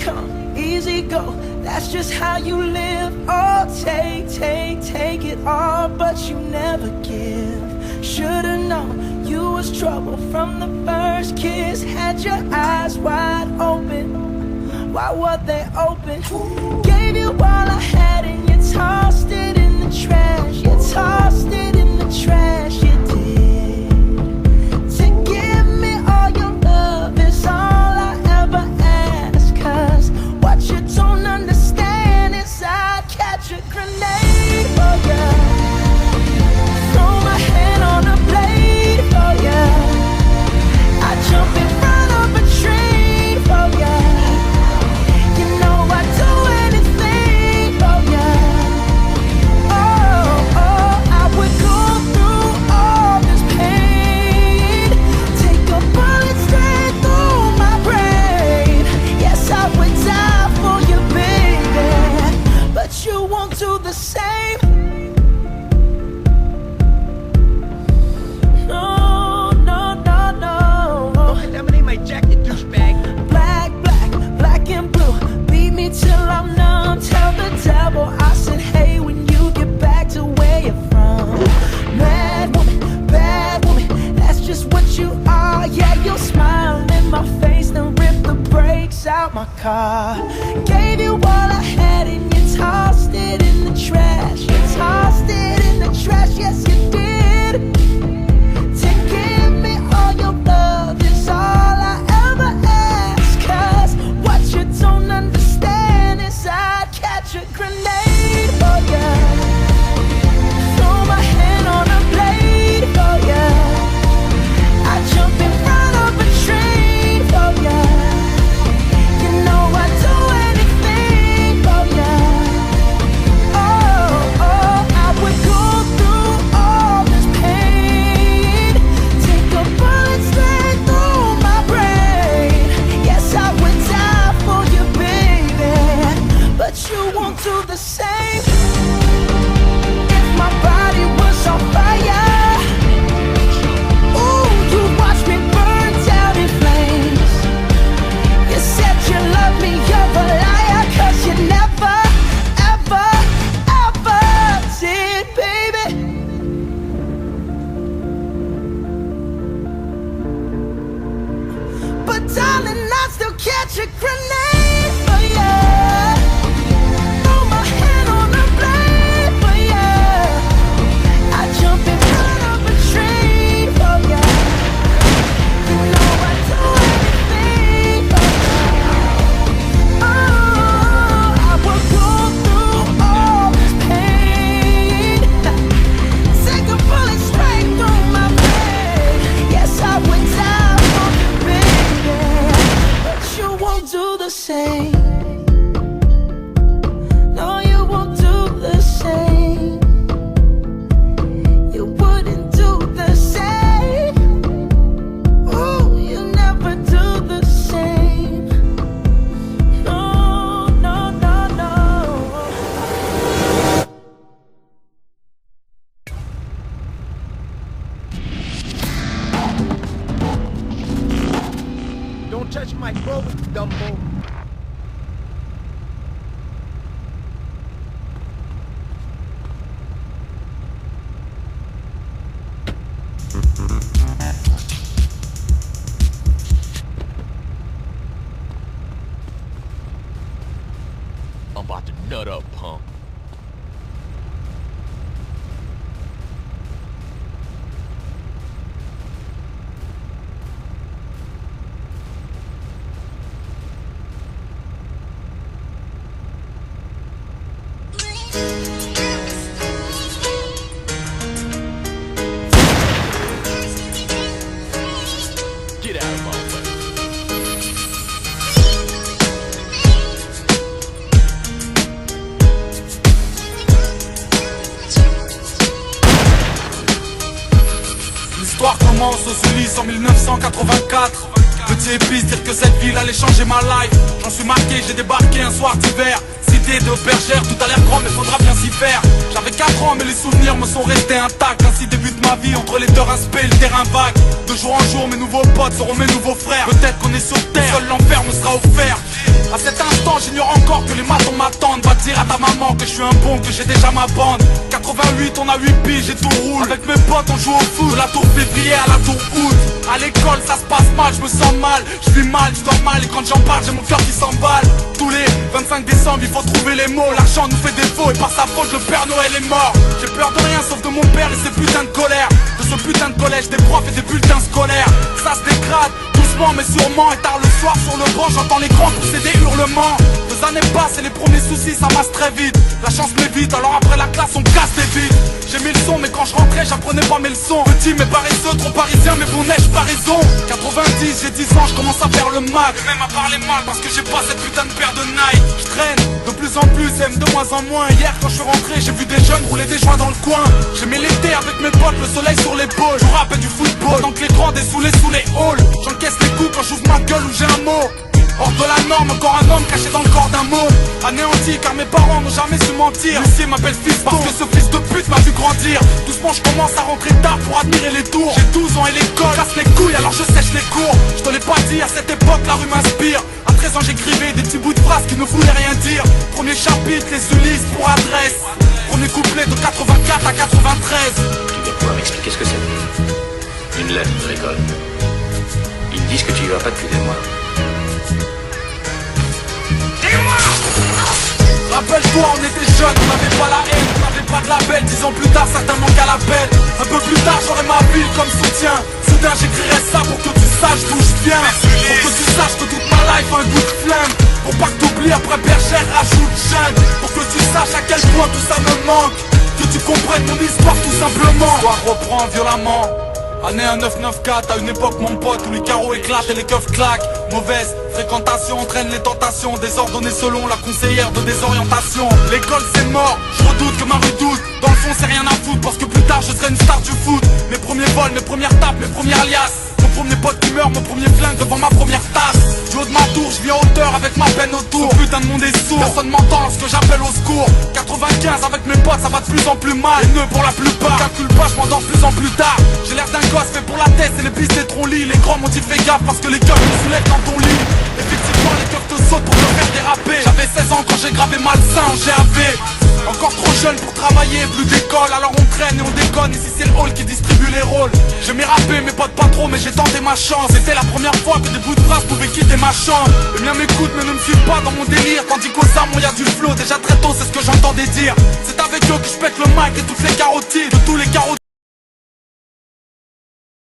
come, easy go. That's just how you live. Oh, take it all, but you never give. Should've known you was trouble from the first kiss. Had your eyes wide open. Why were they open? Gave you all I had and you tossed it in the trash. You tossed it in the trash, you did. To give me all your love is all I ever ask. Cause what you don't understand is I'd catch a grenade for ya. Throw my hand on a blade for ya. I'd jump in front of a train for ya. You know I'd do anything for ya. Oh, I would go through all this pain. Take a bullet straight through my brain. Yes, I would die for you, baby, but you won't do the same. No, no, no, no. Don't contaminate my jacket, douchebag. Black and blue. Beat me till I'm numb. Tell the devil I said hey when you get back to where you're from. Bad woman, that's just what you are. Yeah, you'll smile in my face, then rip the brakes out my car. Gave you all I had and you tossed it in the trash. You tossed it in the trash, yes you did. To give me all your love is all I ever ask. Cause what you don't understand is I'd catch a grenade for ya. Throw my hand on a blade for ya. I'd jump in front of a train for ya. You know I'd do anything for ya. Oh, I would go through all this pain. Take a bullet straight through my brain. Yes, I would die for you, baby, but you won't do the same. If my body was on fire, ooh, you watch me burn down in flames. You said you love me, you're a liar, cause you never, ever, ever did, baby. But darling, I still catch a grenade for ya. Throw my hand on a blade for ya. I jump in front of a train for ya. You know I'd do anything for ya. Oh, I would go through all this pain. Take a bullet straight through my brain. Yes, I would die for you, baby, but you won't do the same. No, you won't do the same. You wouldn't do the same. Ooh, you never do the same. No, no, no, no. Don't touch my boat, Dumbo. I'm about to nut up, punk. Get out of my way. L'histoire commence aux Ulysses en 1984. Petit épice, dire que cette ville allait changer ma life. J'en suis marqué, j'ai débarqué un soir d'hiver. Cité de bergère, tout a l'air grand mais faudra bien s'y faire. J'avais 4 ans mais les souvenirs me sont restés intacts. Ainsi débute ma vie entre les terrains spé et le terrain vague. De jour en jour mes nouveaux potes seront mes nouveaux frères. Peut-être qu'on est sur terre, seul l'enfer me sera offert. À cet instant j'ignore encore que les matons m'attendent. Va dire à ta maman que je suis un bon, que j'ai déjà ma bande. 88 on a 8 piges et tout roule. Avec mes potes on joue au foot, de la tour février à la tour août. À l'école ça se passe mal, je me sens mal. Je vis mal, je dors mal et quand j'en parle j'ai mon cœur qui s'emballe. Tous les 25 décembre il faut trouver les mots. L'argent nous fait défaut et par sa faute le Père Noël est mort. J'ai peur de rien sauf de mon père et ses putains de colère. De ce putain de collège, des profs et des bulletins scolaires. Ça se dégrade, doucement mais sûrement. Et tard le soir sur le banc j'entends les grands pousser des hurlements. 2 années passent et les premiers soucis ça masse très vite. La chance m'évite, alors après la classe on casse des vides. J'ai mis le son mais quand je rentrais j'apprenais pas mes leçons. Petit mais paresseux, trop parisien mais bon neige pas raison. 90, j'ai 10 ans, je commence à faire le mal. Et même à parler mal parce que j'ai pas cette putain de paire de Nike. Je traîne de plus en plus, aime de moins en moins. Hier quand je suis rentré j'ai vu des jeunes rouler des joints dans le coin. J'aimais l'été avec mes potes, le soleil sur l'épaule. Je rappelle du football, pendant que les grands dessoulés sous les halls. J'encaisse les coups quand j'ouvre ma gueule ou j'ai un mot. Hors de la norme, encore un homme caché dans le corps d'un mot. Anéanti car mes parents n'ont jamais su mentir. L'huissier m'appelle fils parce que ce fils de pute m'a vu grandir. Doucement je commence à rentrer tard pour admirer les tours. J'ai 12 ans et l'école casse les couilles alors je sèche les cours. Je te l'ai pas dit, à cette époque la rue m'inspire. À 13 ans j'écrivais des petits bouts de phrases qui ne voulaient rien dire. Premier chapitre, les Ulysses pour adresse. Premier couplet de 84 à 93. Tu dois pouvoir m'expliquer ce que c'est. Une lettre de l'école. Ils me disent que tu y vas pas depuis des mois. Rappelle-toi, on était jeunes, on n'avait pas la haine, on n'avait pas de label. 10 ans plus tard, certains manquent à l'appel. Un peu plus tard, j'aurai ma ville comme soutien. Soudain, j'écrirai ça pour que tu saches d'où je viens. Pour que tu saches que toute ma life a un goût de flamme. Pour pas que t'oublies, après bergère, rajoute jeune. Pour que tu saches à quel point tout ça me manque. Que tu comprennes mon histoire tout simplement. L'histoire reprend violemment. Année 1994, à une époque mon pote où les carreaux éclatent et les keufs claquent. Mauvaise fréquentation entraîne les tentations, désordonnées selon la conseillère de désorientation. L'école c'est mort, je redoute que ma rue doute. Dans le fond c'est rien à foutre parce que plus tard je serai une star du foot. Mes premiers vols, mes premières tapes, mes premières liasses. Mon premier pote qui meurt, mon premier flingue devant ma première tasse. Du haut de ma tour, je vis en hauteur avec ma peine autour. Ce putain de monde est sourd, personne m'entend lorsque j'appelle au secours. 95 avec mes potes, ça va de plus en plus mal. Les nœuds pour la plupart, je calcule pas, je m'endors de plus en plus tard. J'ai l'air d'un gosse fait pour la tête et les pistes des trop lits. Les grands m'ont dit fais gaffe parce que les keufs me soulèvent dans ton lit. Effectivement les keufs te sautent pour te faire déraper. J'avais 16 ans quand j'ai gravé malsain en GAV. Encore trop jeune pour travailler, plus d'école. Alors on traîne et on déconne, ici c'est le hall qui distribue les rôles. J'aimais rapper, mes potes pas trop mais j'ai tenté ma chance. C'était la première fois que des bouts de phrases pouvaient quitter ma chambre. Les miens m'écoutent mais ne me suivent pas dans mon délire. Tandis qu'aux armes y'a du flow, déjà très tôt c'est ce que j'entendais dire. C'est avec eux que je pète le mic et toutes les carotides. De tous les carotides